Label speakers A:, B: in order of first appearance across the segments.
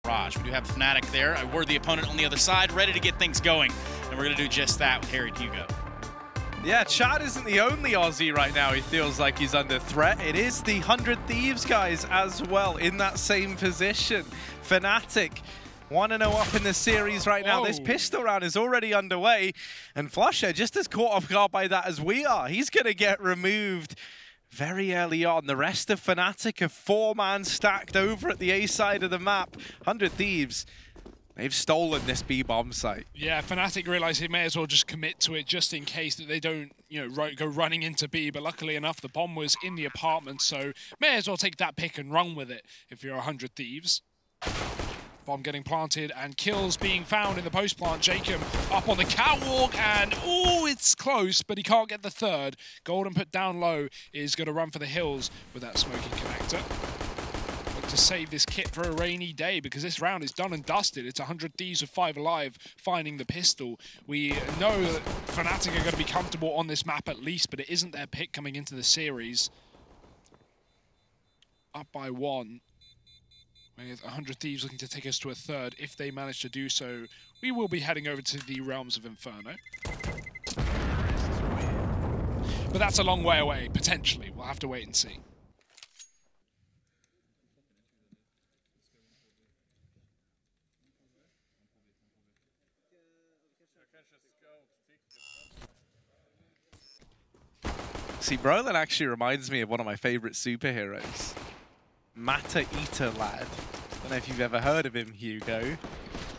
A: Mirage. We do have Fnatic there, a worthy opponent on the other side, ready to get things going. And we're going to do just that with Harry Hugo.
B: Yeah, Chad isn't the only Aussie right now. He feels like he's under threat. It is the 100 Thieves guys as well in that same position. Fnatic 1-0 up in the series right now. This pistol round is already underway. And Flusher just as caught off guard by that as we are. He's going to get removed very early on. The rest of Fnatic are 4-man stacked over at the A side of the map. 100 Thieves, they've stolen this B-bomb site.
C: Yeah, Fnatic realize they may as well just commit to it just in case that they don't, go running into B. But luckily enough, the bomb was in the apartment, so may as well take that pick and run with it if you're 100 Thieves. Bomb getting planted and kills being found in the post-plant. Jacob up on the catwalk and, ooh, it's close, but he can't get the third. Golden put down low is going to run for the hills with that smoking connector. Look to save this kit for a rainy day because this round is done and dusted. It's 100 Thieves with 5 alive finding the pistol. We know that Fnatic are going to be comfortable on this map at least, but it isn't their pick coming into the series. Up by 1. With 100 Thieves looking to take us to a third. If they manage to do so, we will be heading over to the realms of Inferno. But that's a long way away, potentially. We'll have to wait and see.
B: See, Brolin actually reminds me of one of my favorite superheroes. Matter Eater Lad. Don't know if you've ever heard of him, Hugo.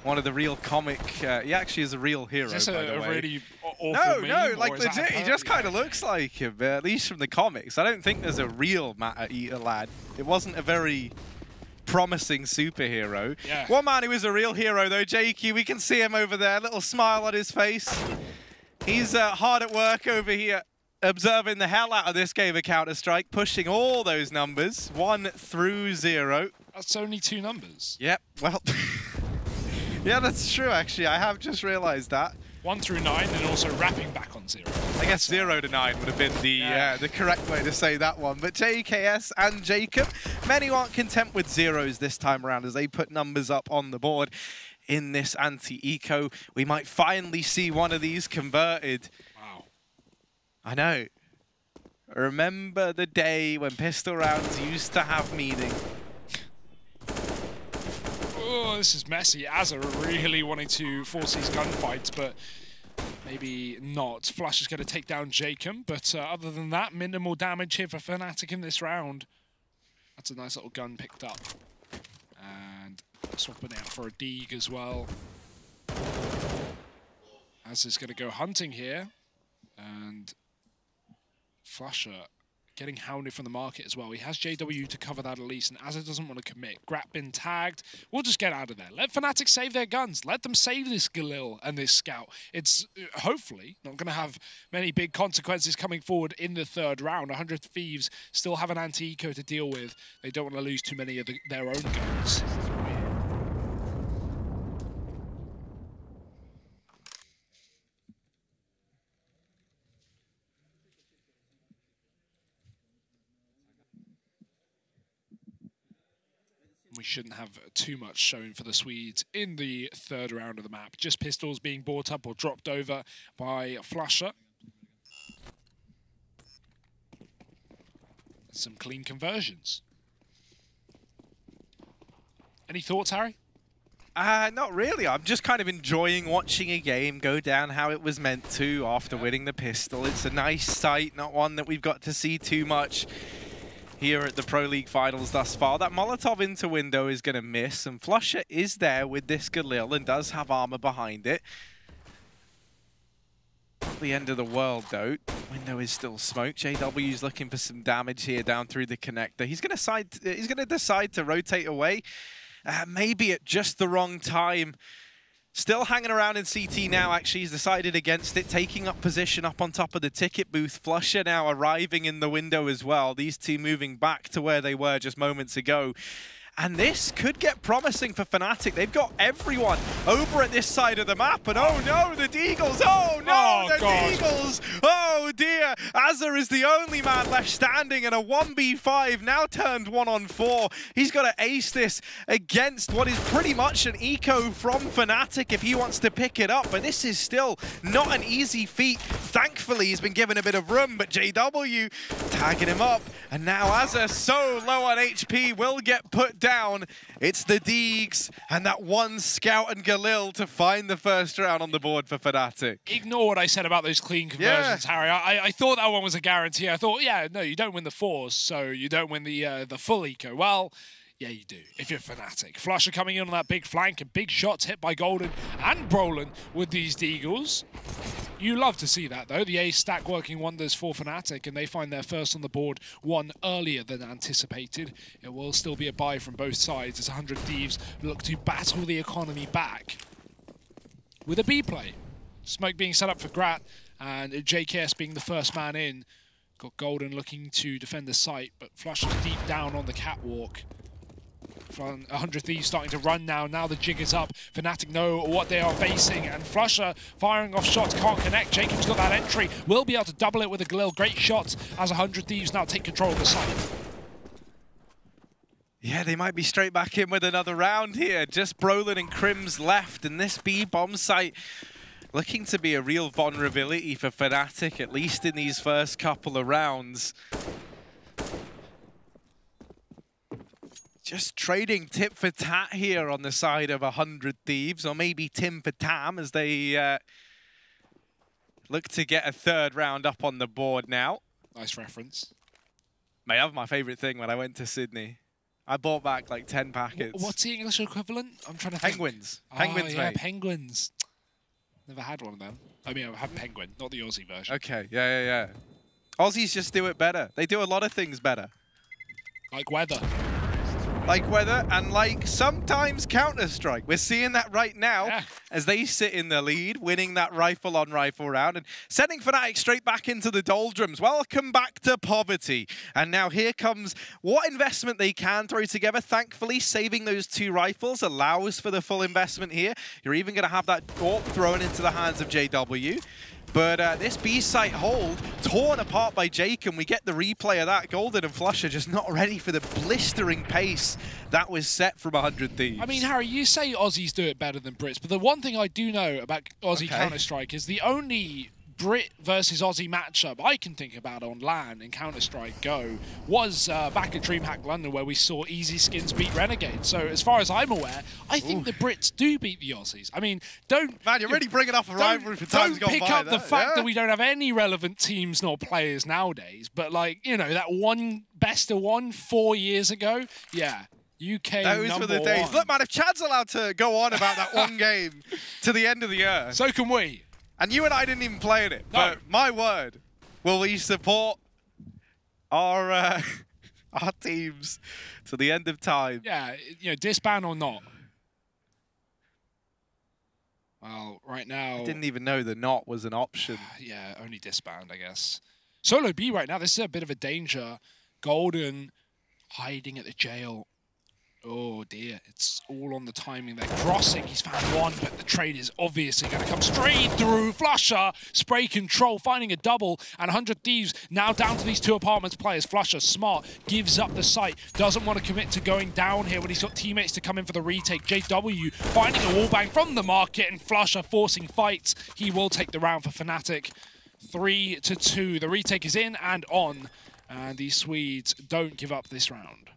B: One of the real comic. He actually is a real hero. Is this by the way.
C: Really awful meme,
B: like legit. He just kind of looks like him, at least from the comics. I don't think there's a real Matter Eater Lad. It wasn't a very promising superhero.
C: Yeah.
B: One man who is a real hero, though, JQ. We can see him over there. Little smile on his face. He's hard at work over here, observing the hell out of this game of Counter-Strike, pushing all those numbers, 1 through 0.
C: That's only 2 numbers.
B: Yep, well, yeah, that's true, actually. I have just realized that.
C: 1 through 9, and also wrapping back on 0.
B: I guess 0 to 9 would have been the correct way to say that one. But JKS and Jacob, many aren't content with zeros this time around as they put numbers up on the board. In this anti-eco, we might finally see one of these converted. I know. Remember the day when pistol rounds used to have meaning.
C: Oh, this is messy. Azza really wanting to force these gunfights, but maybe not. Flush is going to take down Jacob, but other than that, minimal damage here for Fnatic in this round. That's a nice little gun picked up. And swapping out for a Deeg as well. Azza's going to go hunting here. And Flusher getting hounded from the market as well. He has JW to cover that at least, and Azza doesn't want to commit. Grap been tagged. We'll just get out of there. Let Fnatic save their guns. Let them save this Galil and this Scout. It's hopefully not going to have many big consequences coming forward in the third round. 100 Thieves still have an anti-eco to deal with. They don't want to lose too many of their own guns. We shouldn't have too much shown for the Swedes in the third round of the map. Just pistols being brought up or dropped over by Flusher. Some clean conversions. Any thoughts, Harry?
B: Not really. I'm just kind of enjoying watching a game go down how it was meant to after winning the pistol. It's a nice sight, not one that we've got to see too much here at the Pro League Finals thus far. That Molotov into window is going to miss, and Flusher is there with this Galil and does have armor behind it. Not the end of the world, though. Window is still smoked. JW's looking for some damage here down through the connector. He's going to decide to rotate away, maybe at just the wrong time. Still hanging around in CT now, actually. He's decided against it, taking up position up on top of the ticket booth. Flusher now arriving in the window as well. These two moving back to where they were just moments ago. And this could get promising for Fnatic. They've got everyone over at this side of the map. And oh no, the Deagles. Oh no, the Deagles. Oh dear. Azza is the only man left standing in a 1v5, now turned 1-on-4. He's got to ace this against what is pretty much an eco from Fnatic if he wants to pick it up. But this is still not an easy feat. Thankfully, he's been given a bit of room, but JW tagging him up. And now Azza, so low on HP, will get put down. It's the Deegs and that one Scout and Galil to find the first round on the board for Fnatic.
C: Ignore what I said about those clean conversions, Harry. I thought that one was a guarantee. I thought, yeah, no, you don't win the fours, so you don't win the full eco. Well, yeah, you do, if you're Fnatic. Flusher coming in on that big flank and big shots hit by Golden and Brolin with these Deagles. You love to see that, though. The ace stack working wonders for Fnatic, and they find their first on the board one earlier than anticipated. It will still be a buy from both sides as 100 Thieves look to battle the economy back with a B play. Smoke being set up for Grat, and JKS being the first man in. Got Golden looking to defend the site, but Flusher's deep down on the catwalk. 100 Thieves starting to run now. Now the jig is up. Fnatic know what they are facing, and Flusher firing off shots can't connect. Jacob's got that entry. Will be able to double it with a Galil. Great shots as 100 Thieves now take control of the site.
B: Yeah, they might be straight back in with another round here. Just Brolin and Crims left, and this B bomb site looking to be a real vulnerability for Fnatic, at least in these first couple of rounds. Just trading tit for tat here on the side of 100 Thieves, or maybe Tim for Tam, as they look to get a third round up on the board now.
C: Nice reference.
B: Mate, that was my favourite thing when I went to Sydney. I bought back like 10 packets.
C: What's the English equivalent? I'm trying to think.
B: Penguins.
C: Penguins,
B: mate.
C: penguins. Never had one of them. I mean, I've had penguin, not the Aussie version.
B: Okay, yeah. Aussies just do it better. They do a lot of things better.
C: Like weather.
B: Like weather, and like sometimes Counter-Strike. We're seeing that right now as they sit in the lead, winning that rifle-on-rifle round and sending Fnatic straight back into the doldrums. Welcome back to poverty. And now here comes what investment they can throw together. Thankfully, saving those two rifles allows for the full investment here. You're even going to have that AWP thrown into the hands of JW. But this B site hold, torn apart by Jake, and we get the replay of that. Golden and Flusher just not ready for the blistering pace that was set from 100 Thieves.
C: I mean, Harry, you say Aussies do it better than Brits, but the one thing I do know about Aussie Counter-Strike is the only Brit versus Aussie matchup I can think about on LAN in Counter-Strike Go was back at DreamHack London, where we saw Easy Skins beat Renegade. So as far as I'm aware, I think the Brits do beat the Aussies. I mean,
B: Man, you're really bringing up a rivalry for times gone by.
C: Don't pick up the fact that we don't have any relevant teams nor players nowadays, but like, you know, that one best of one 4 years ago, yeah. UK
B: Those were the days.
C: one.
B: Look, man, if Chad's allowed to go on about that one game to the end of the year.
C: So can we.
B: And you and I didn't even play in it, but my word, will we support our our teams to the end of time?
C: Yeah, you know, disband or not. Well, right now...
B: I didn't even know the not was an option.
C: Yeah, only disband, I guess. Solo B right now, this is a bit of a danger. Golden hiding at the jail. Oh dear, it's all on the timing there. Crossing, he's found one, but the trade is obviously going to come straight through. Flusher, spray control, finding a double, and 100 Thieves now down to these two apartments players. Flusher, smart, gives up the site, doesn't want to commit to going down here when he's got teammates to come in for the retake. JW finding a wallbang from the market, and Flusher forcing fights. He will take the round for Fnatic. 3-2, the retake is in and on, and the Swedes don't give up this round.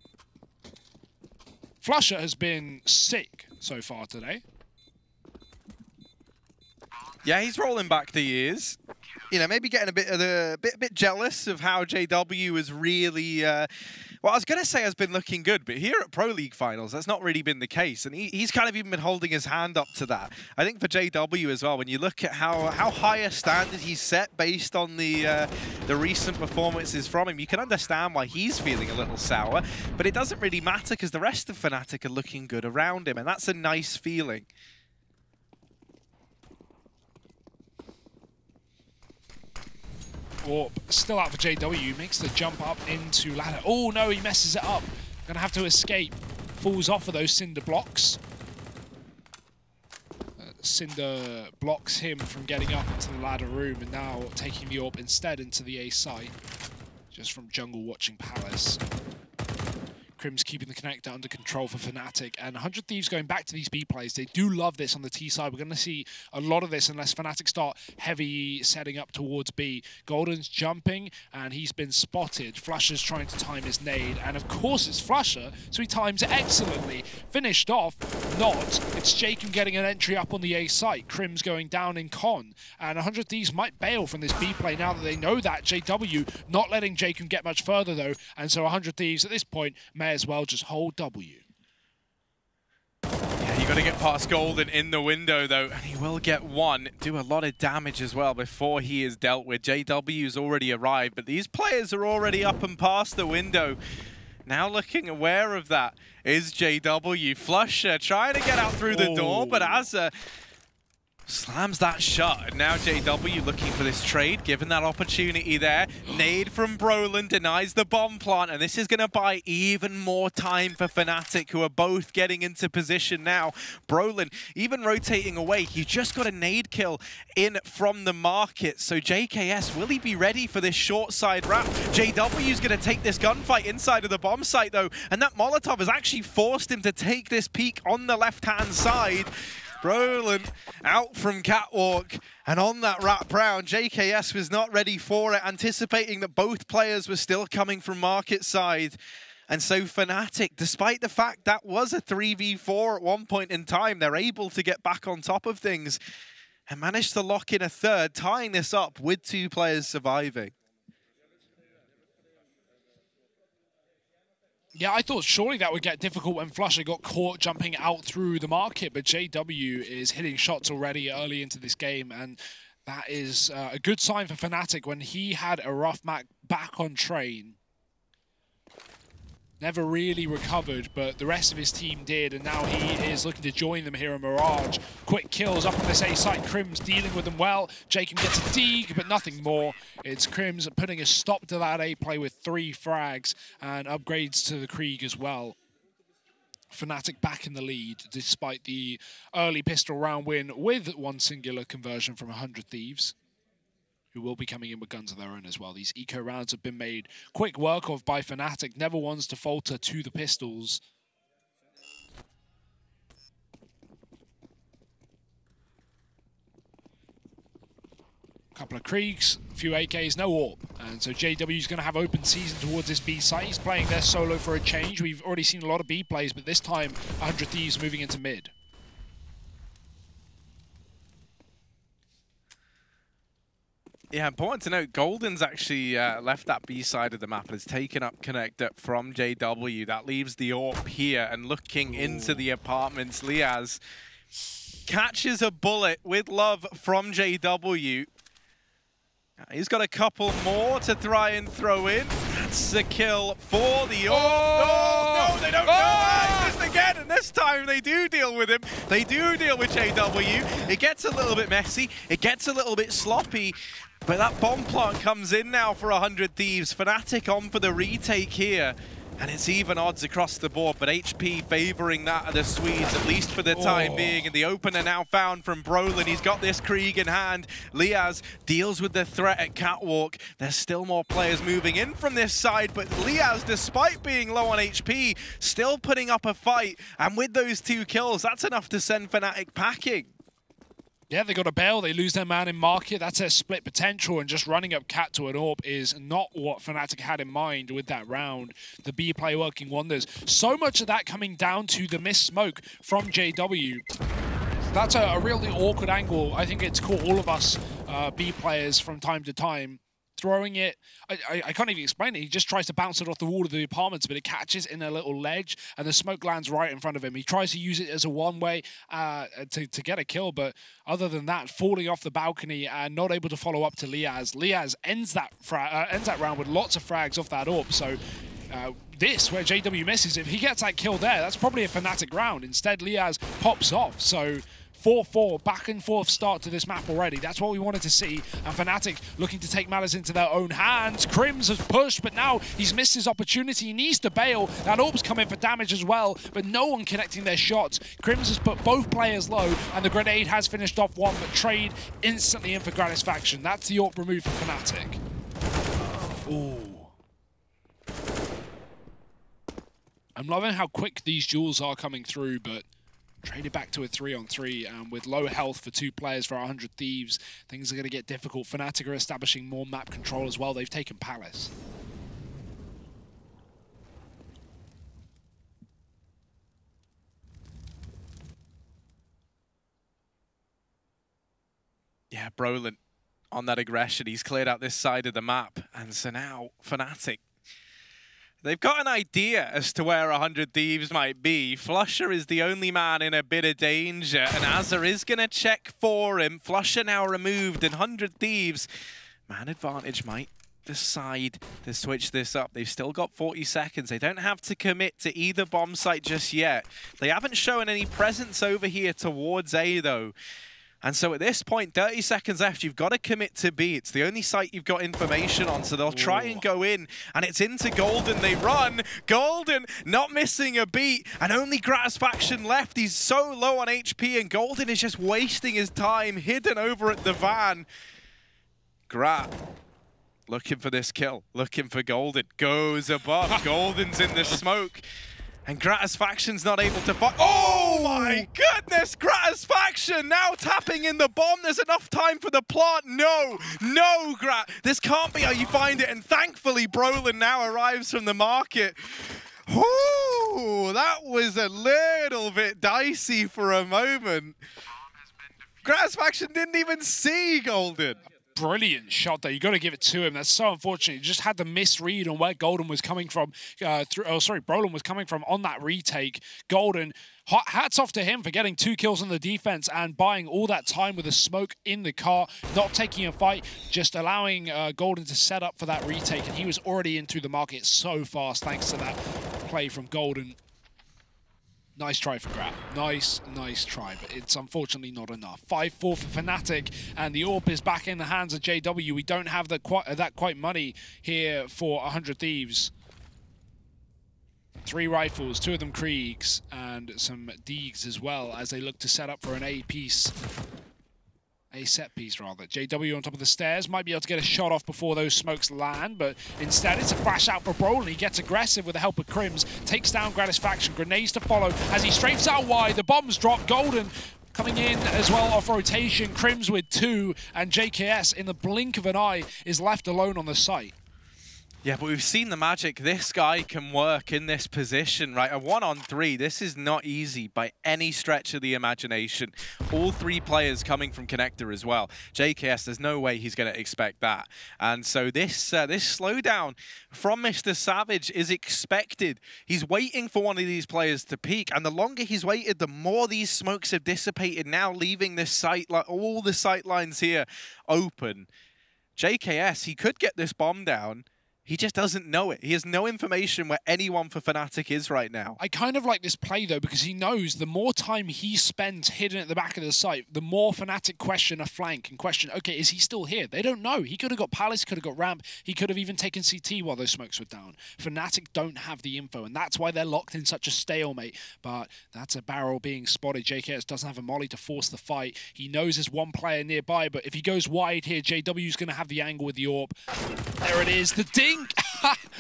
C: Flusher has been sick so far today.
B: Yeah, he's rolling back the years. You know, maybe getting a bit jealous of how JW is really. Well, I was going to say has been looking good, but here at Pro League Finals, that's not really been the case, and he's kind of even been holding his hand up to that. I think for JW as well, when you look at how high a standard he's set based on the recent performances from him, you can understand why he's feeling a little sour. But it doesn't really matter because the rest of Fnatic are looking good around him, and that's a nice feeling.
C: Or still out for JW, makes the jump up into ladder. Oh no, he messes it up. Gonna have to escape. falls off of those Cinder blocks. Cinder blocks him from getting up into the ladder room, and now taking the AWP instead into the A site, just from jungle watching Palace. Crim's keeping the connector under control for Fnatic, and 100 Thieves going back to these B plays. They do love this on the T side. We're going to see a lot of this unless Fnatic start heavy setting up towards B. Golden's jumping, and he's been spotted. Flusher's trying to time his nade, and of course it's Flusher, so he times it excellently. Finished off, not. It's Jacob getting an entry up on the A site. Crim's going down in con, and 100 Thieves might bail from this B play now that they know that. JW not letting Jacob get much further though, and so 100 Thieves at this point may as well just hold W.
B: Yeah, you got to get past Golden in the window though, and he will get one, do a lot of damage as well before he is dealt with. JW's already arrived, but these players are already up and past the window. Now looking aware of that is JW. Flusher trying to get out through the door, but Azza slams that shut, and now JW looking for this trade, given that opportunity there. Nade from Brolin denies the bomb plant, and this is going to buy even more time for Fnatic, who are both getting into position now. Brolin even rotating away. He just got a nade kill in from the market, so JKS, will he be ready for this short side wrap? JW's going to take this gunfight inside of the bomb site though, and that Molotov has actually forced him to take this peek on the left-hand side. Brolin out from Catwalk, and on that wrap round, JKS was not ready for it, anticipating that both players were still coming from market side. And so Fnatic, despite the fact that was a 3v4 at one point in time, they're able to get back on top of things and managed to lock in a third, tying this up with 2 players surviving.
C: Yeah, I thought surely that would get difficult when Flusher got caught jumping out through the market, but JW is hitting shots already early into this game, and that is a good sign for Fnatic when he had a rough match back on train. Never really recovered, but the rest of his team did, and now he is looking to join them here in Mirage. Quick kills up on this A site. Crim's dealing with them well. Jacob gets a dig, but nothing more. It's Crim's putting a stop to that A play with 3 frags and upgrades to the Krieg as well. Fnatic back in the lead, despite the early pistol round win with 1 singular conversion from 100 Thieves, who will be coming in with guns of their own as well. These eco rounds have been made quick work of by Fnatic. Never wants to falter to the pistols. Couple of Kriegs, a few AKs, no AWP. And so JW's going to have open season towards this B site. He's playing there solo for a change. We've already seen a lot of B plays, but this time 100 Thieves moving into mid.
B: Yeah, important to note, Golden's actually left that B side of the map and has taken up connector from JW. That leaves the AWP here, and looking into the apartments, Liaz catches a bullet with love from JW. He's got a couple more to try and throw in. That's the kill for the AWP. Oh, no, they don't know. He missed again, and this time they do deal with him. They do deal with JW. It gets a little bit messy. It gets a little bit sloppy. But that bomb plant comes in now for 100 Thieves. Fnatic on for the retake here. And it's even odds across the board, but HP favoring that of the Swedes, at least for the time being. And the opener now found from Brolin. He's got this Krieg in hand. Liaz deals with the threat at Catwalk. There's still more players moving in from this side, but Liaz, despite being low on HP, still putting up a fight. And with those 2 kills, that's enough to send Fnatic packing.
C: Yeah, they got a bail, they lose their man in market. That's their split potential, and just running up Cat to an AWP is not what Fnatic had in mind with that round. The B play working wonders. So much of that coming down to the missed smoke from JW. That's a really awkward angle. I think it's caught all of us B players from time to time. Throwing it, I can't even explain it. He just tries to bounce it off the wall of the apartments, but it catches in a little ledge, and the smoke lands right in front of him. He tries to use it as a one-way to get a kill, but other than that, falling off the balcony and not able to follow up to Liaz. Liaz ends that round with lots of frags off that AWP, so this, where JW misses, if he gets that kill there, that's probably a Fnatic round. Instead, Liaz pops off, so 4-4, back and forth start to this map already. That's what we wanted to see. And Fnatic looking to take matters into their own hands. Crims has pushed, but now he's missed his opportunity. He needs to bail. That orb's come in for damage as well, but no one connecting their shots. Crims has put both players low, and the grenade has finished off one, but Trade instantly in for Gratisfaction. That's the AWP removed from Fnatic. Ooh. I'm loving how quick these duels are coming through, but traded back to a 3-on-3, and with low health for two players for 100 Thieves, things are going to get difficult. Fnatic are establishing more map control as well. They've taken Palace.
B: Yeah, Brolin on that aggression. He's cleared out this side of the map, and so now Fnatic, they've got an idea as to where 100 Thieves might be. Flusher is the only man in a bit of danger, and Azza is going to check for him. Flusher now removed, and 100 Thieves, man advantage, might decide to switch this up. They've still got 40 seconds. They don't have to commit to either bomb site just yet. They haven't shown any presence over here towards A, though. And so at this point, 30 seconds left, you've got to commit to B. It's the only site you've got information on, so they'll try and go in, and it's into Golden. They run. Golden not missing a beat, and only Gratisfaction left. He's so low on HP, and Golden is just wasting his time hidden over at the van. Grat looking for this kill, looking for Golden. Goes above. Golden's in the smoke. And Gratisfaction's not able to fight. Oh my goodness! Gratisfaction now tapping in the bomb. There's enough time for the plant. No, no, Grat. This can't be how you find it. And thankfully, Brolin now arrives from the market. Whoo! That was a little bit dicey for a moment. Gratisfaction didn't even see Golden.
C: Brilliant shot there. You got to give it to him. That's so unfortunate. He just had the misread on where Golden was coming from. Brolin was coming from on that retake. Golden, hats off to him for getting 2 kills on the defense and buying all that time with a smoke in the car, not taking a fight, just allowing Golden to set up for that retake. And he was already into the market so fast thanks to that play from Golden. Nice try for Grat. Nice try, but it's unfortunately not enough. 5-4 for Fnatic, and the AWP is back in the hands of JW. We don't have that quite money here for 100 Thieves. 3 rifles, 2 of them Kriegs, and some Deegs as well, as they look to set up for an A set piece rather. JW on top of the stairs might be able to get a shot off before those smokes land, but instead it's a flash out for Brolin. He gets aggressive with the help of Crims, takes down Gratisfaction, grenades to follow as he strafes out wide. The bombs drop. Golden coming in as well off rotation. Crims with 2, and JKS in the blink of an eye is left alone on the site.
B: Yeah, but we've seen the magic this guy can work in this position, right? A 1-on-3, this is not easy by any stretch of the imagination. All 3 players coming from connector as well. JKS, there's no way he's going to expect that. And so this slowdown from Mr. Savage is expected. He's waiting for one of these players to peak, and the longer he's waited, the more these smokes have dissipated, now leaving this site, like all the sight lines here open. JKS, he could get this bomb down. He just doesn't know it. He has no information where anyone for Fnatic is right now.
C: I kind of like this play, though, because he knows the more time he spends hidden at the back of the site, the more Fnatic question a flank and question, okay, is he still here? They don't know. He could have got Palace, could have got Ramp. He could have even taken CT while those smokes were down. Fnatic don't have the info, and that's why they're locked in such a stalemate. But that's a barrel being spotted. JKS doesn't have a molly to force the fight. He knows there's one player nearby, but if he goes wide here, JW's going to have the angle with the AWP. There it is, the ding!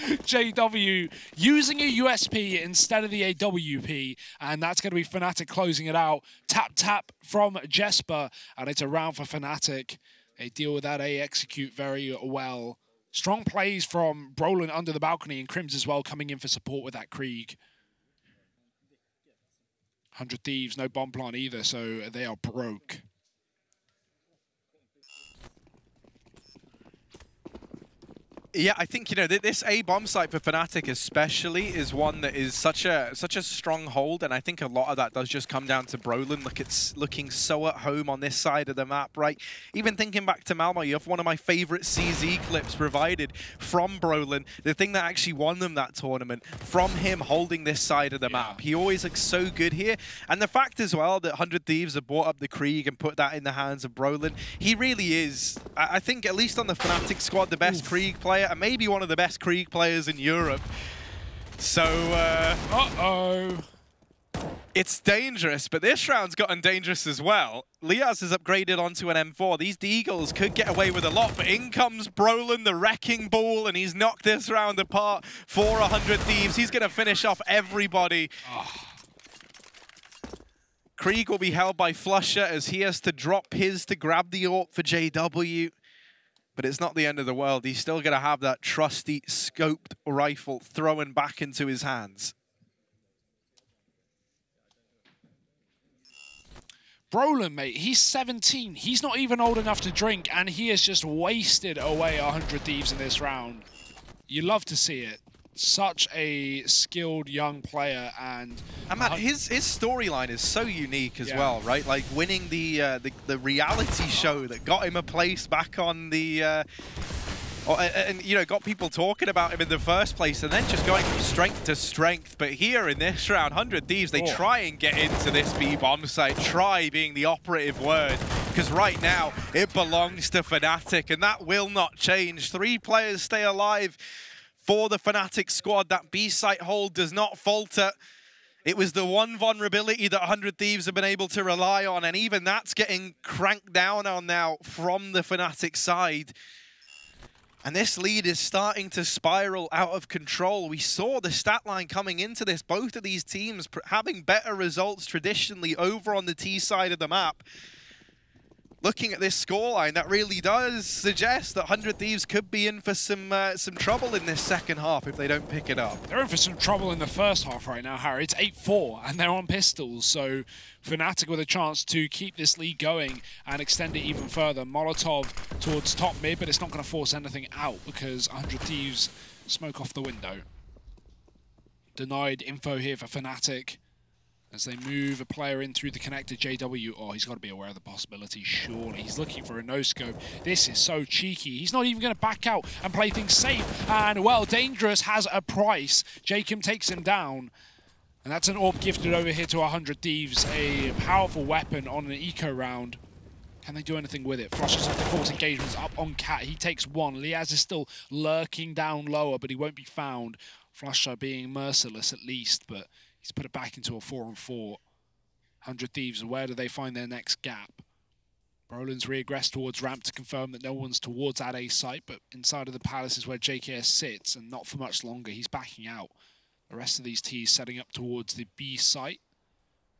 C: JW using a USP instead of the AWP, and that's going to be Fnatic closing it out. Tap from Jesper, and it's a round for Fnatic. They deal with that A execute very well. Strong plays from Brolin under the balcony, and Crims as well coming in for support with that Krieg. 100 Thieves, no bomb plant either, so they are broke.
B: Yeah, I think, you know, this A bomb site for Fnatic especially is one that is such a stronghold, and I think a lot of that does just come down to Brolin. Look, it's looking so at home on this side of the map, right? Even thinking back to Malmo, you have one of my favorite CZ clips provided from Brolin, the thing that actually won them that tournament, from him holding this side of the map. He always looks so good here, and the fact as well that 100 Thieves have brought up the Krieg and put that in the hands of Brolin, he really is, I think, at least on the Fnatic squad, the best Krieg player, and maybe one of the best Krieg players in Europe. So, it's dangerous, but this round's gotten dangerous as well. Liaz has upgraded onto an M4. These Deagles could get away with a lot, but in comes Brolin, the wrecking ball, and he's knocked this round apart for 100 Thieves. He's going to finish off everybody. Krieg will be held by Flusher as he has to drop his to grab the AWP for JW. But it's not the end of the world. He's still going to have that trusty scoped rifle thrown back into his hands.
C: Brolin, mate, he's 17. He's not even old enough to drink, and he has just wasted away 100 Thieves in this round. You love to see it. Such a skilled young player, and
B: man, his storyline is so unique as well, right? Like winning the reality show that got him a place back on the, and you know, got people talking about him in the first place, and then just going from strength to strength. But here in this round, 100 Thieves, they try and get into this B bomb site. Try being the operative word, because right now it belongs to Fnatic, and that will not change. 3 players stay alive for the Fnatic squad. That B site hold does not falter. It was the one vulnerability that 100 Thieves have been able to rely on, and even that's getting cranked down on now from the Fnatic side. And this lead is starting to spiral out of control. We saw the stat line coming into this. Both of these teams having better results traditionally over on the T side of the map. Looking at this scoreline, that really does suggest that 100 Thieves could be in for some trouble in this second half if they don't pick it up.
C: They're in for some trouble in the first half right now, Harry. It's 8-4, and they're on pistols, so Fnatic with a chance to keep this lead going and extend it even further. Molotov towards top mid, but it's not going to force anything out because 100 Thieves smoke off the window. Denied info here for Fnatic. As they move a player in through the connector, JW, oh, he's got to be aware of the possibility, surely. He's looking for a no-scope. This is so cheeky. He's not even going to back out and play things safe. And, well, Dangerous has a price. Jacob takes him down. And that's an AWP gifted over here to 100 Thieves, a powerful weapon on an eco round. Can they do anything with it? Flushes off the force engagements up on Cat. He takes one. Liaz is still lurking down lower, but he won't be found. Flusher being merciless at least, but he's put it back into a 4-on-4. 100 Thieves, where do they find their next gap? Brolin's regressed towards ramp to confirm that no one's towards that A site, but inside of the palace is where JKS sits, and not for much longer. He's backing out. The rest of these T's setting up towards the B site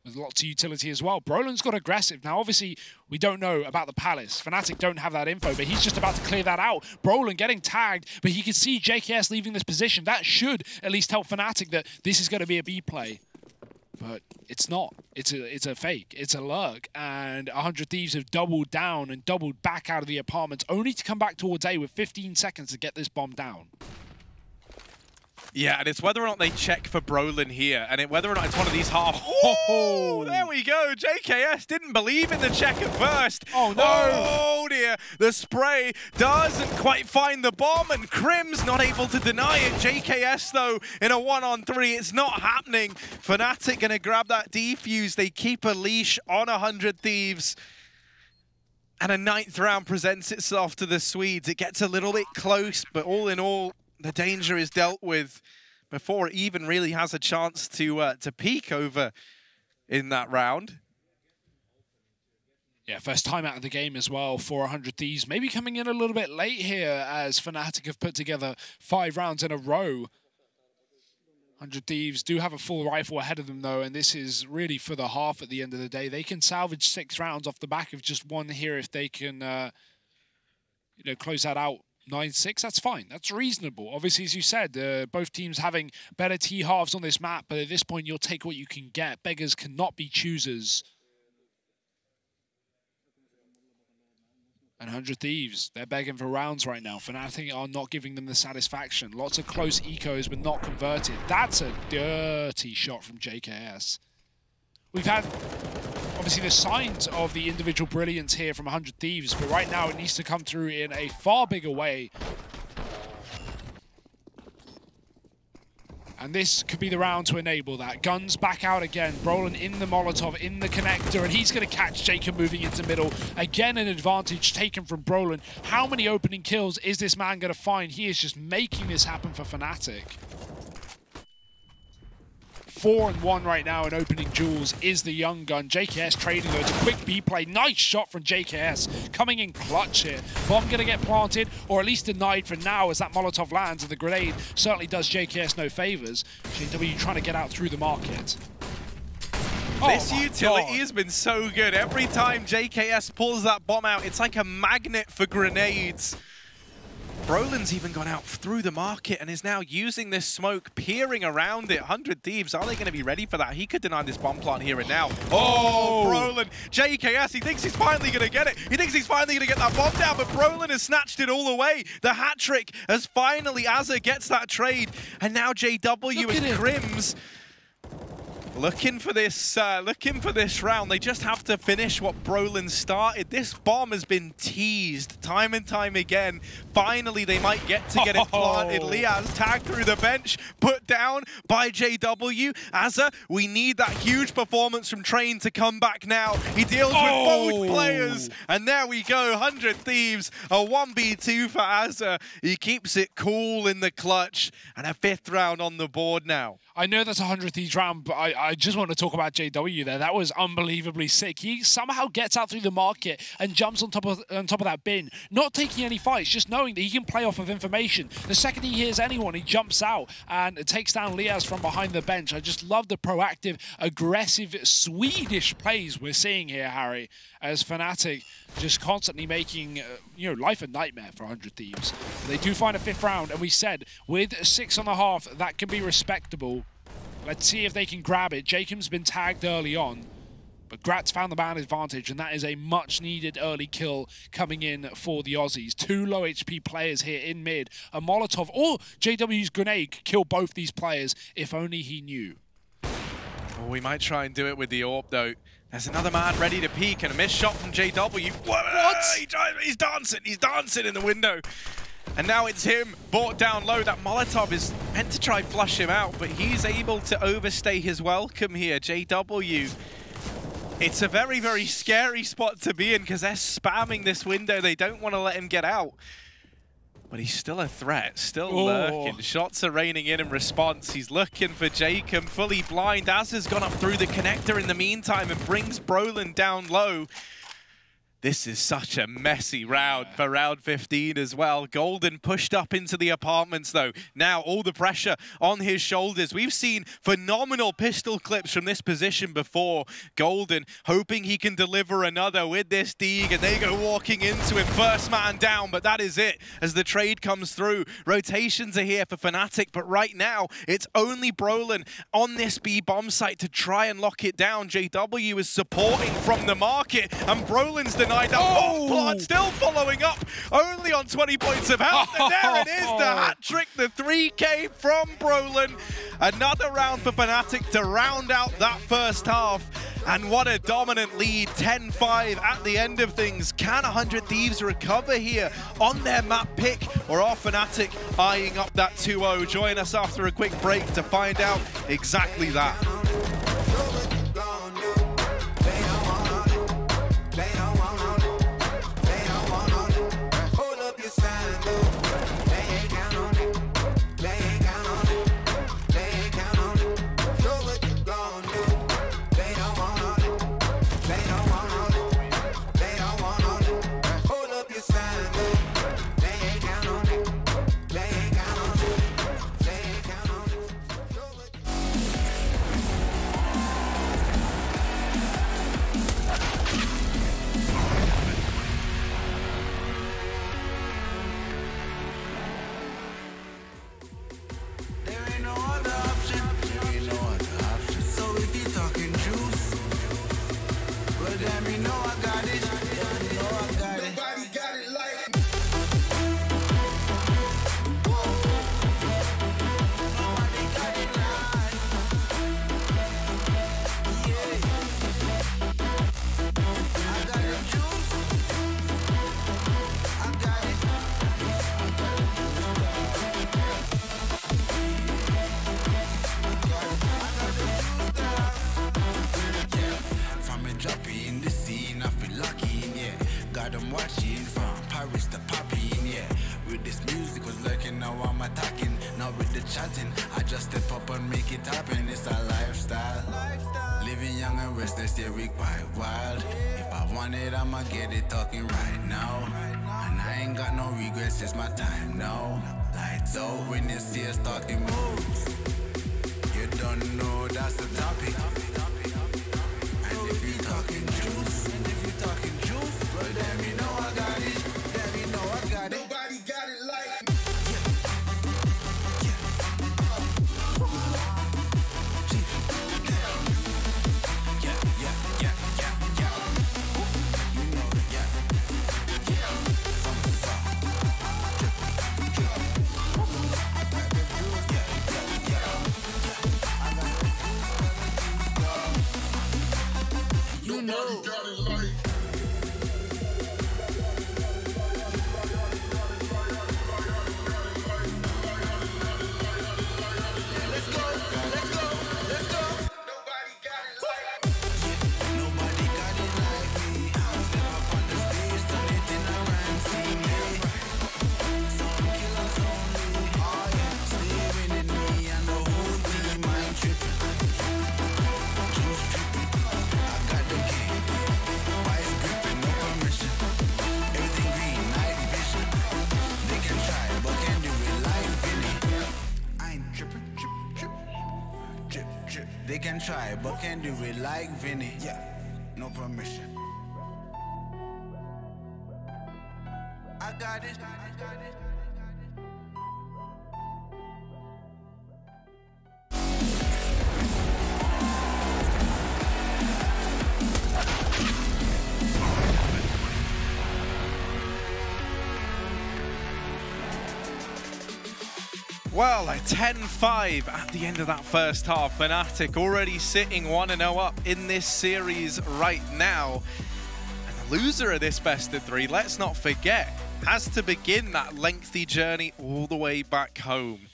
C: with lots of utility as well. Brolin's got aggressive. Now, obviously, we don't know about the palace. Fnatic don't have that info, but he's just about to clear that out. Brolin getting tagged, but he can see JKS leaving this position. That should at least help Fnatic that this is going to be a B play. But it's not. It's a fake. It's a lurk. And 100 Thieves have doubled down and doubled back out of the apartments, only to come back towards A with 15 seconds to get this bomb down.
B: Yeah, and it's whether or not they check for Brolin here, and whether or not it's one of these half... Oh, there we go. JKS didn't believe in the check at first.
C: Oh, no.
B: Oh, dear. The spray doesn't quite find the bomb, and Crim's not able to deny it. JKS, though, in a 1-on-3, it's not happening. Fnatic going to grab that defuse. They keep a leash on 100 Thieves. And a 9th round presents itself to the Swedes. It gets a little bit close, but all in all, the danger is dealt with before it even really has a chance to peak over in that round.
C: Yeah, first time out of the game as well for 100 Thieves. Maybe coming in a little bit late here as Fnatic have put together 5 rounds in a row. 100 Thieves do have a full rifle ahead of them, though, and this is really for the half at the end of the day. They can salvage 6 rounds off the back of just one here if they can you know, close that out 9-6, that's fine. That's reasonable. Obviously, as you said, both teams having better T-halves on this map, but at this point, you'll take what you can get. Beggars cannot be choosers. And 100 Thieves, they're begging for rounds right now. Fnatic are not giving them the satisfaction. Lots of close ecos, but not converted. That's a dirty shot from JKS. We've had, obviously, the signs of the individual brilliance here from 100 Thieves, but right now it needs to come through in a far bigger way. And this could be the round to enable that. Guns back out again. Brolin in the Molotov, in the connector, and he's going to catch Jacob moving into middle. Again, an advantage taken from Brolin. How many opening kills is this man going to find? He is just making this happen for Fnatic. 4-1 right now in opening duels is the young gun. JKS trading though. It's a quick B play. Nice shot from JKS. Coming in clutch here. Bomb going to get planted, or at least denied for now as that Molotov lands, and the grenade certainly does JKS no favors. JW trying to get out through the market.
B: This utility has been so good. Every time JKS pulls that bomb out, it's like a magnet for grenades. Brolin's even gone out through the market and is now using this smoke, peering around it. 100 Thieves, are they going to be ready for that? He could deny this bomb plant here and now. Oh, Brolin, JKS, he thinks he's finally going to get it. He thinks he's finally going to get that bomb down, but Brolin has snatched it all away. The hat trick as finally Azza gets that trade. And now JW and Crims looking for this round. They just have to finish what Brolin started. This bomb has been teased time and time again. Finally, they might get to get it planted. Liaz tagged through the bench, put down by JW. Azza, we need that huge performance from Train to come back now. He deals with both players, and there we go. 100 Thieves, a 1v2 for Azza. He keeps it cool in the clutch, and a 5th round on the board now.
C: I know that's a 100 Thieves round, but I just want to talk about JW there. That was unbelievably sick. He somehow gets out through the market and jumps on top of that bin, not taking any fights, just knowing that he can play off of information. The second he hears anyone, he jumps out and takes down Liaz from behind the bench. I just love the proactive, aggressive, Swedish plays we're seeing here, Harry, as Fnatic just constantly making life a nightmare for 100 Thieves. They do find a 5th round, and we said with 6.5 that can be respectable. Let's see if they can grab it. Jacob's been tagged early on, but Gratz found the man advantage, and that is a much-needed early kill coming in for the Aussies. 2 low HP players here in mid. A Molotov or JW's grenade could kill both these players if only he knew.
B: Oh, we might try and do it with the AWP, though. There's another man ready to peek, and a missed shot from JW. What? He's dancing in the window. And now it's him, brought down low. That Molotov is meant to try flush him out, but he's able to overstay his welcome here. JW, it's a very, very scary spot to be in because they're spamming this window. They don't want to let him get out. But he's still a threat, still lurking. Shots are raining in response. He's looking for Jacob, fully blind. Azza's gone up through the connector in the meantime and brings Brolin down low. This is such a messy round for round 15 as well. Golden pushed up into the apartments though. Now all the pressure on his shoulders. We've seen phenomenal pistol clips from this position before. Golden hoping he can deliver another with this Deeg, and they go walking into him. First man down, but that is it as the trade comes through. Rotations are here for Fnatic, but right now it's only Brolin on this B bomb site to try and lock it down. JW is supporting from the market, and Brolin's the that bomb plant still following up, only on 20 points of health, and there it is, the hat trick, the 3K from Brolin. Another round for Fnatic to round out that first half, and what a dominant lead, 10-5 at the end of things. Can 100 Thieves recover here on their map pick, or are Fnatic eyeing up that 2-0? Join us after a quick break to find out exactly that.
D: Damn, you know I got it. Nobody got it. happy in the scene, I feel lucky, yeah. Got them watching from Paris to Popping, yeah. With this music was lurking, now I'm attacking. Now with the chatting, I just step up and make it happen. It's a lifestyle. Living young and restless, yeah, we quite wild. If I want it, I'ma get it talking right now. And I ain't got no regrets, it's my time now. Lights out when you see us talking moves. You don't know that's the topic. And if you talking juice, well then you know I got it. Then you know I got it. Nobody got it like me. They can try, but can do it like Vinny. Yeah, no permission. I got it.
B: Well, a 10-5 at the end of that first half. Fnatic already sitting 1-0 up in this series right now. And the loser of this best of three, let's not forget, has to begin that lengthy journey all the way back home.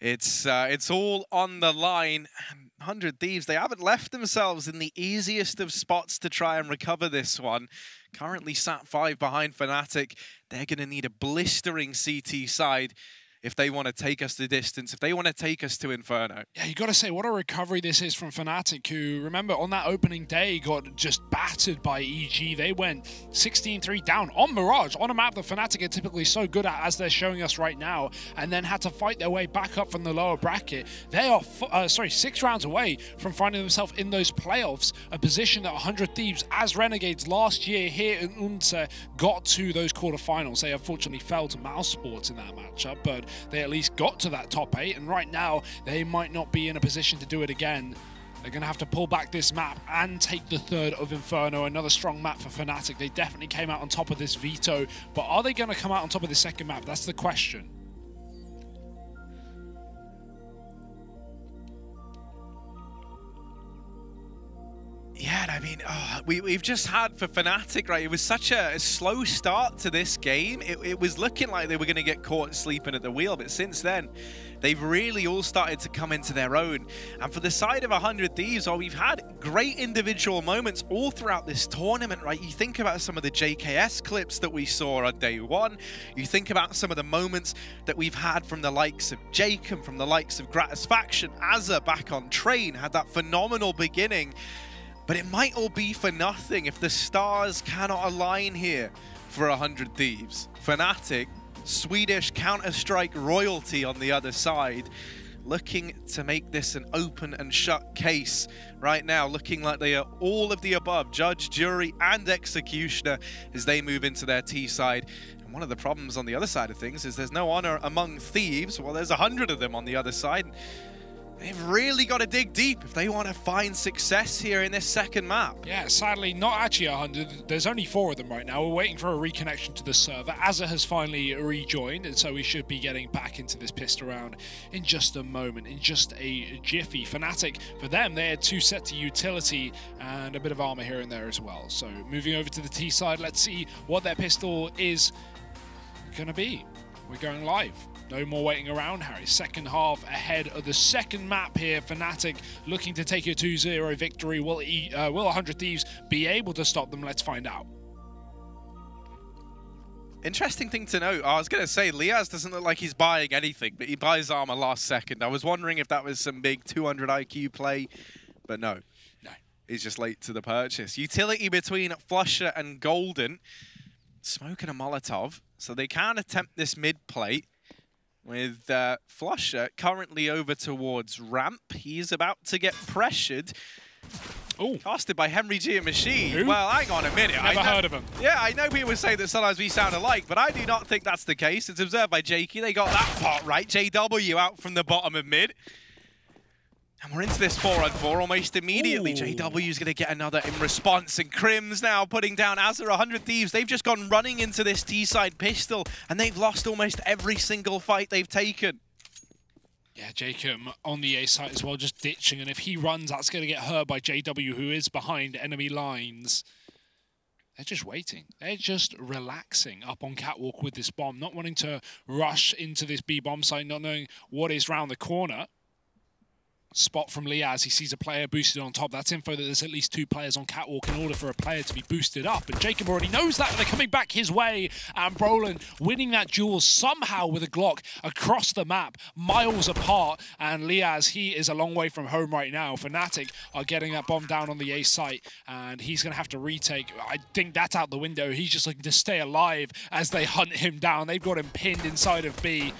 B: It's all on the line. And 100 Thieves, they haven't left themselves in the easiest of spots to try and recover this one. Currently sat 5 behind Fnatic. They're going to need a blistering CT side if they want to take us the distance, if they want to take us to Inferno.
C: Yeah, you got to say, what a recovery this is from Fnatic, who, remember, on that opening day, got just battered by EG. They went 16-3 down on Mirage, on a map that Fnatic are typically so good at, as they're showing us right now, and then had to fight their way back up from the lower bracket. They are, 6 rounds away from finding themselves in those playoffs, a position that 100 Thieves, as Renegades last year here in Odense, got to those quarterfinals. They unfortunately fell to Mouse Sports in that matchup, but they at least got to that top 8, and right now they might not be in a position to do it again. They're going to have to pull back this map and take the 3rd of Inferno, another strong map for Fnatic. They definitely came out on top of this veto, but are they going to come out on top of the 2nd map? That's the question.
B: Yeah, I mean, we've just had for Fnatic, right? It was such a slow start to this game. It was looking like they were going to get caught sleeping at the wheel, but since then, they've really all started to come into their own. And for the side of 100 Thieves, we've had great individual moments all throughout this tournament, right? You think about some of the JKS clips that we saw on day 1. You think about some of the moments that we've had from the likes of Jake and from the likes of Gratisfaction. Azza back on train had that phenomenal beginning. But it might all be for nothing if the stars cannot align here for 100 Thieves. Fnatic, Swedish Counter-Strike royalty on the other side, looking to make this an open and shut case right now, looking like they are all of the above, judge, jury, and executioner as they move into their T side. And one of the problems on the other side of things is there's no honor among Thieves. Well, there's 100 of them on the other side. They've really got to dig deep if they want to find success here in this 2nd map.
C: Yeah, sadly, not actually 100. There's only 4 of them right now. We're waiting for a reconnection to the server. Azza has finally rejoined, and so we should be getting back into this pissed around in just a moment, in just a jiffy. Fnatic, for them, they had 2 set to utility and a bit of armor here and there as well. So moving over to the T side, let's see what their pistol is going to be. we're going live. No more waiting around, Harry. Second half ahead of the second map here. Fnatic looking to take a 2-0 victory. Will 100 Thieves be able to stop them? Let's find out.
B: Interesting thing to note, I was going to say, Liaz doesn't look like he's buying anything, but he buys armor last second. I was wondering if that was some big 200 IQ play, but no.
C: No.
B: He's just late to the purchase. Utility between Flusher and Golden. Smoking a Molotov, so they can attempt this mid plate with Flusher currently over towards ramp. He's about to get pressured.
C: Oh,
B: Casted by Henry G and Machine.
C: Who?
B: Well, hang on a minute.
C: Never heard of him.
B: Yeah, I know people say that sometimes we sound alike, but I do not think that's the case. It's observed by Jakey. They got that part right. JW out from the bottom of mid. And we're into this 4-on-4 almost immediately.
C: Ooh.
B: JW's going to get another in response. And Crim's now putting down Azza. 100 Thieves, they've just gone running into this T-side pistol. And they've lost almost every single fight they've taken.
C: Yeah, Jacob on the A site as well, just ditching. And if he runs, that's going to get hurt by JW, who is behind enemy lines. They're just waiting. They're just relaxing up on Catwalk with this bomb, not wanting to rush into this B bomb site, not knowing what is round the corner. Spot from Liaz, he sees a player boosted on top. That's info that there's at least 2 players on Catwalk in order for a player to be boosted up. And Jacob already knows that, and they're coming back his way. And Brolin winning that duel somehow with a Glock across the map, miles apart. And Liaz, he is a long way from home right now. Fnatic are getting that bomb down on the A site, and he's going to have to retake. I think that's out the window. He's just looking to stay alive as they hunt him down. They've got him pinned inside of B.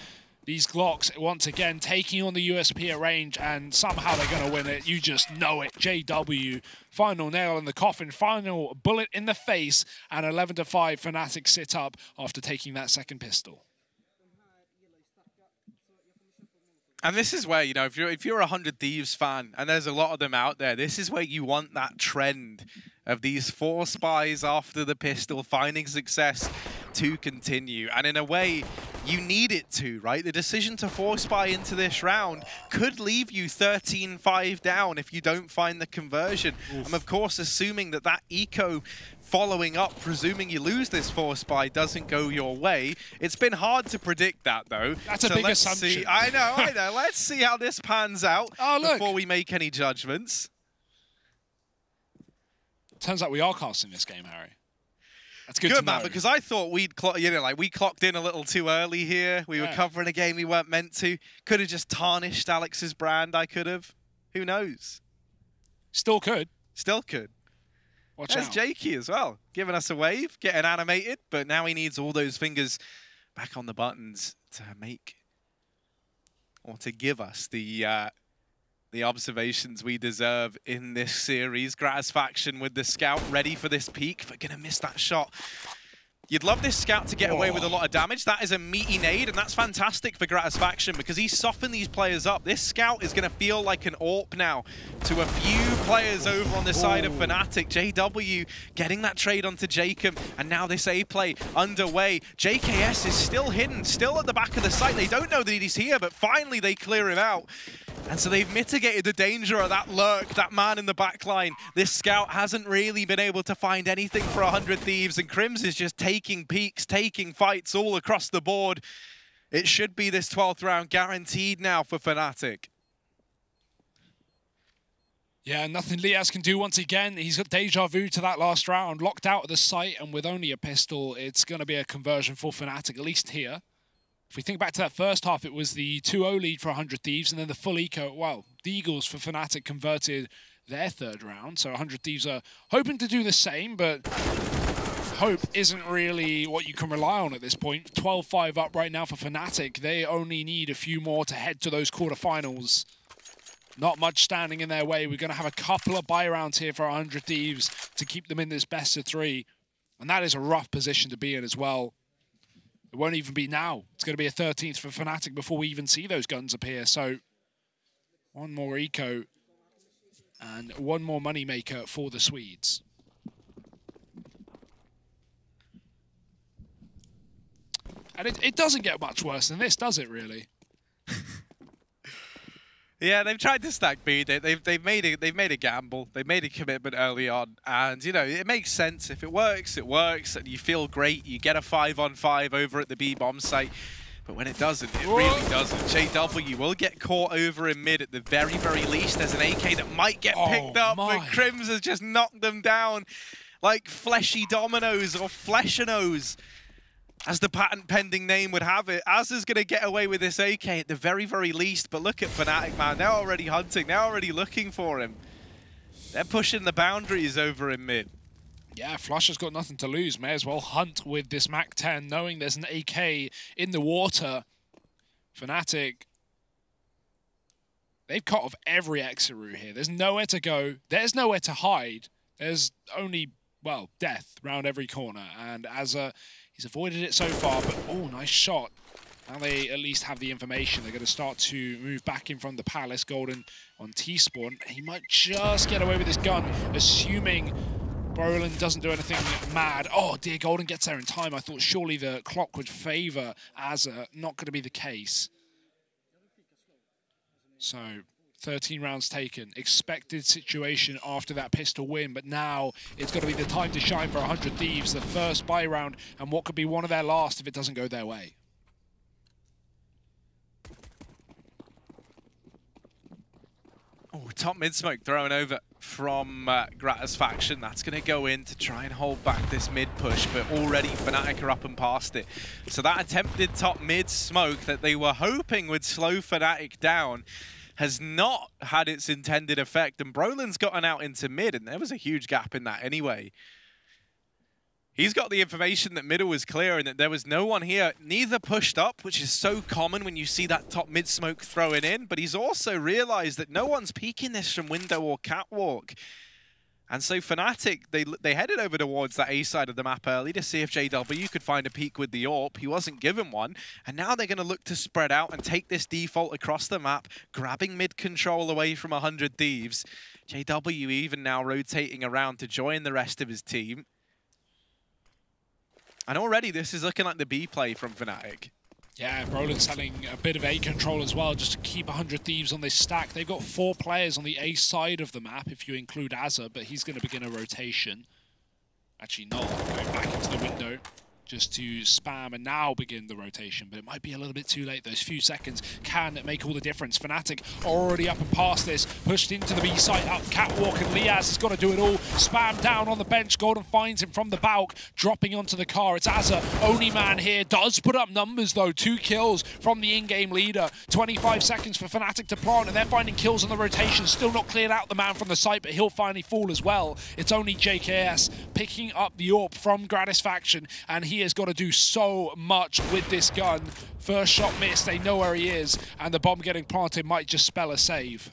C: These Glocks, once again, taking on the USP at range, and somehow they're going to win it. You just know it. JW, final nail in the coffin, final bullet in the face, and 11-5 Fnatic sit up after taking that second pistol.
B: And this is where, you know, if you're a 100 Thieves fan, and there's a lot of them out there, this is where you want that trend of these 4 spies after the pistol finding success to continue. And in a way, you need it to, right? The decision to 4 spy into this round could leave you 13-5 down if you don't find the conversion. Oof. And of course, assuming that that eco following up, presuming you lose this 4 spy, doesn't go your way. It's been hard to predict that, though.
C: That's a big assumption.
B: See. I know. Let's see how this pans out before we make any judgments.
C: Turns out we are casting this game, Harry. That's good,
B: good
C: to know.
B: man, because I thought we clocked in a little too early here. We were covering a game we weren't meant to. Could have just tarnished Alex's brand. I could have. Who knows?
C: Still could.
B: Still could.
C: Watch
B: There's
C: out.
B: Jakey as well, giving us a wave, getting animated, but now he needs all those fingers back on the buttons to make or to give us the observations we deserve in this series. Gratisfaction with the scout ready for this peak, but gonna miss that shot. You'd love this scout to get away with a lot of damage. That is a meaty nade, and that's fantastic for Gratisfaction because he's softened these players up. This scout is going to feel like an AWP now to a few players over on the side of Fnatic. JW getting that trade onto Jacob, and now this A play underway. JKS is still hidden, still at the back of the site. They don't know that he's here, but finally they clear him out. And so they've mitigated the danger of that lurk, that man in the back line. This scout hasn't really been able to find anything for 100 Thieves, and Crims is just taking peaks, taking fights all across the board. It should be this 12th round guaranteed now for Fnatic.
C: Yeah, nothing Liaz can do once again. He's got deja vu to that last round, locked out of the site, and with only a pistol, it's going to be a conversion for Fnatic, at least here. If we think back to that first half, it was the 2-0 lead for 100 Thieves, and then the full eco. Well, the Eagles for Fnatic converted their 3rd round, so 100 Thieves are hoping to do the same, but hope isn't really what you can rely on at this point. 12-5 up right now for Fnatic. They only need a few more to head to those quarterfinals. Not much standing in their way. We're going to have a couple of buy rounds here for 100 Thieves to keep them in this best of 3, and that is a rough position to be in as well. It won't even be now. It's going to be a 13th for Fnatic before we even see those guns appear. So, one more eco and one more moneymaker for the Swedes. And it doesn't get much worse than this, does it, really?
B: Yeah, they've tried to stack B. They've made a gamble. They've made a commitment early on, and you know it makes sense. If it works, it works, and you feel great. You get a 5-on-5 over at the B bomb site. But when it doesn't, it really doesn't. JW will get caught over in mid at the very, very least. There's an AK that might get picked up, but Crims has just knocked them down like fleshy dominoes or fleshinos, as the patent pending name would have it. Azza's going to get away with this AK at the very, very least. But look at Fnatic, man. They're already hunting. They're already looking for him. They're pushing the boundaries over in mid.
C: Yeah, Flush has got nothing to lose. May as well hunt with this MAC-10, knowing there's an AK in the water. Fnatic, they've cut off every exit route here. There's nowhere to go. There's nowhere to hide. There's only, well, death around every corner. And Azza, he's avoided it so far, but oh, nice shot. Now they at least have the information. They're going to start to move back in from the Palace. Golden on T-spawn. He might just get away with this gun, assuming Brolin doesn't do anything mad. Oh dear, Golden gets there in time. I thought surely the clock would favor Azza. Not going to be the case. So 13 rounds taken. Expected situation after that pistol win, but now it's got to be the time to shine for 100 Thieves. The first buy round, and what could be one of their last if it doesn't go their way.
B: Oh, top mid smoke thrown over from Gratis faction. That's going to go in to try and hold back this mid push, but already Fnatic are up and past it. So that attempted top mid smoke that they were hoping would slow Fnatic down has not had its intended effect, and Brolin's gotten out into mid, and there was a huge gap in that anyway. He's got the information that middle was clear and that there was no one here. Neither pushed up, which is so common when you see that top mid smoke thrown in, but he's also realized that no one's peeking this from window or catwalk. And so Fnatic, they headed over towards that A side of the map early to see if JW could find a peek with the AWP. He wasn't given one, and now they're going to look to spread out and take this default across the map, grabbing mid control away from 100 Thieves. JW even now rotating around to join the rest of his team. And already this is looking like the B play from Fnatic.
C: Yeah, Brolin's having a bit of A control as well, just to keep 100 Thieves on this stack. They've got 4 players on the A side of the map, if you include Azza, but he's going to begin a rotation. Actually not, going back into the window just to spam and now begin the rotation, but it might be a little bit too late. Those few seconds can make all the difference. Fnatic already up and past this, pushed into the B site, up catwalk, and Liaz has got to do it all. Spam down on the bench. Golden finds him from the balk, dropping onto the car. It's Azza, only man here, does put up numbers though. 2 kills from the in-game leader. 25 seconds for Fnatic to plant, and they're finding kills on the rotation. Still not cleared out the man from the site, but he'll finally fall as well. It's only JKS picking up the AWP from Gratis faction, and he has got to do so much with this gun. First shot missed, they know where he is, and the bomb getting planted might just spell a save.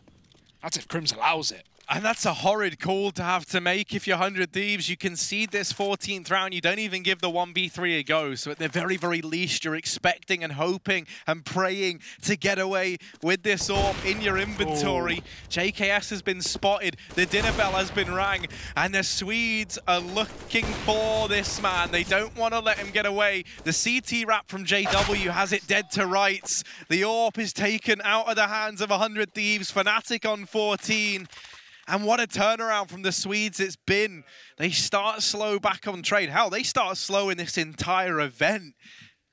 C: That's if Crims allows it.
B: And that's a horrid call to have to make if you're 100 Thieves. You concede this 14th round. You don't even give the 1v3 a go. So at the very, very least, you're expecting and hoping and praying to get away with this AWP in your inventory. Oh. JKS has been spotted. The dinner bell has been rang. And the Swedes are looking for this man. They don't want to let him get away. The CT wrap from JW has it dead to rights. The AWP is taken out of the hands of 100 Thieves. Fnatic on 14. And what a turnaround from the Swedes it's been. They start slow back on trade. Hell, they start slow in this entire event.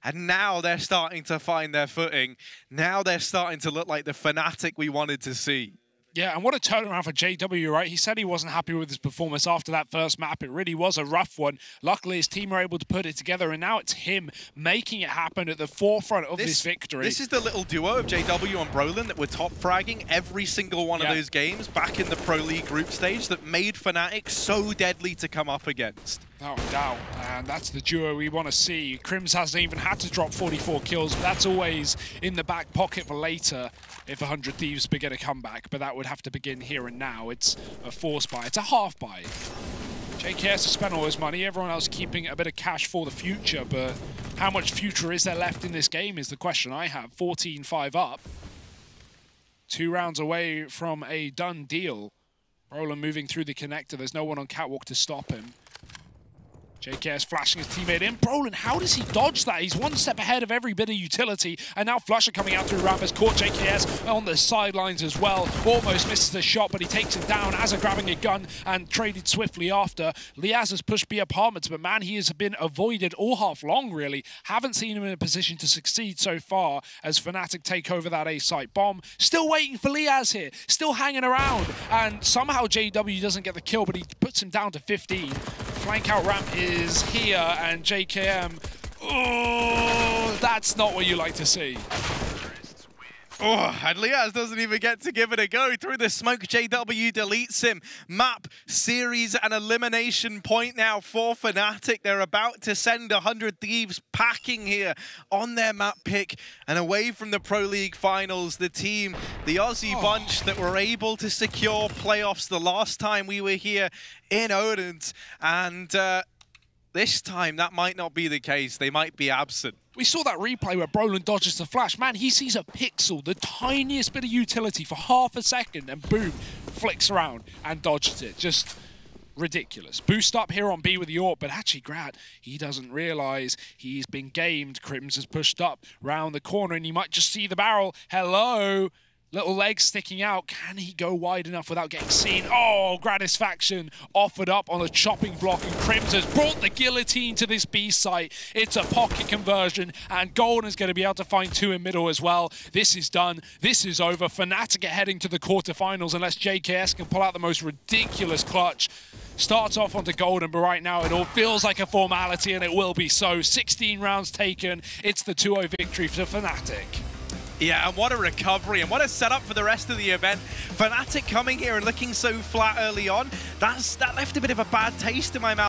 B: And now they're starting to find their footing. Now they're starting to look like the Fnatic we wanted to see.
C: Yeah, and what a turnaround for JW, right? He said he wasn't happy with his performance after that first map. It really was a rough one. Luckily, his team were able to put it together, and now it's him making it happen at the forefront of this victory.
B: This is the little duo of JW and Brolin that were top fragging every single one of those games back in the Pro League group stage that made Fnatic so deadly to come up against.
C: No doubt, and that's the duo we want to see. Crims hasn't even had to drop 44 kills, but that's always in the back pocket for later if 100 Thieves begin a comeback, but that would have to begin here and now. It's a force buy, it's a half buy. JKS has spent all his money, everyone else keeping a bit of cash for the future, but how much future is there left in this game is the question I have. 14-5 up. 2 rounds away from a done deal. Brolin moving through the connector, there's no one on catwalk to stop him. JKS flashing his teammate in. Brolin, how does he dodge that? He's one step ahead of every bit of utility. And now Flusher coming out through ramp has caught JKS on the sidelines as well. Almost misses the shot, but he takes him down. Azza grabbing a gun and traded swiftly after. Liaz has pushed B apartments, but man, he has been avoided all half long, really. Haven't seen him in a position to succeed so far as Fnatic take over that A site bomb. Still waiting for Liaz here. Still hanging around. And somehow JW doesn't get the kill, but he puts him down to 15. Flank out ramp is here, and JKM, oh, that's not what you like to see.
B: Oh, and Liaz doesn't even get to give it a go. Through the smoke, JW deletes him. Map, series, and elimination point now for Fnatic. They're about to send 100 Thieves packing here on their map pick and away from the Pro League finals. The team, the Aussie bunch that were able to secure playoffs the last time we were here in Odense. And this time, that might not be the case. They might be absent.
C: We saw that replay where Brolin dodges the flash. Man, he sees a pixel, the tiniest bit of utility for half a second, and boom, flicks around and dodges it. Just ridiculous. Boost up here on B with the AWP, but actually Grad, he doesn't realize he's been gamed. Crims has pushed up round the corner, and you might just see the barrel. Hello. Little legs sticking out. Can he go wide enough without getting seen? Oh, Gratisfaction offered up on a chopping block, and Crims has brought the guillotine to this B site. It's a pocket conversion, and Golden is going to be able to find two in middle as well. This is done. This is over. Fnatic are heading to the quarterfinals unless JKS can pull out the most ridiculous clutch. Starts off onto Golden, but right now it all feels like a formality, and it will be so. 16 rounds taken. It's the 2-0 victory for Fnatic.
B: Yeah, and what a recovery, and what a setup for the rest of the event. Fnatic coming here and looking so flat early on, that left a bit of a bad taste in my mouth.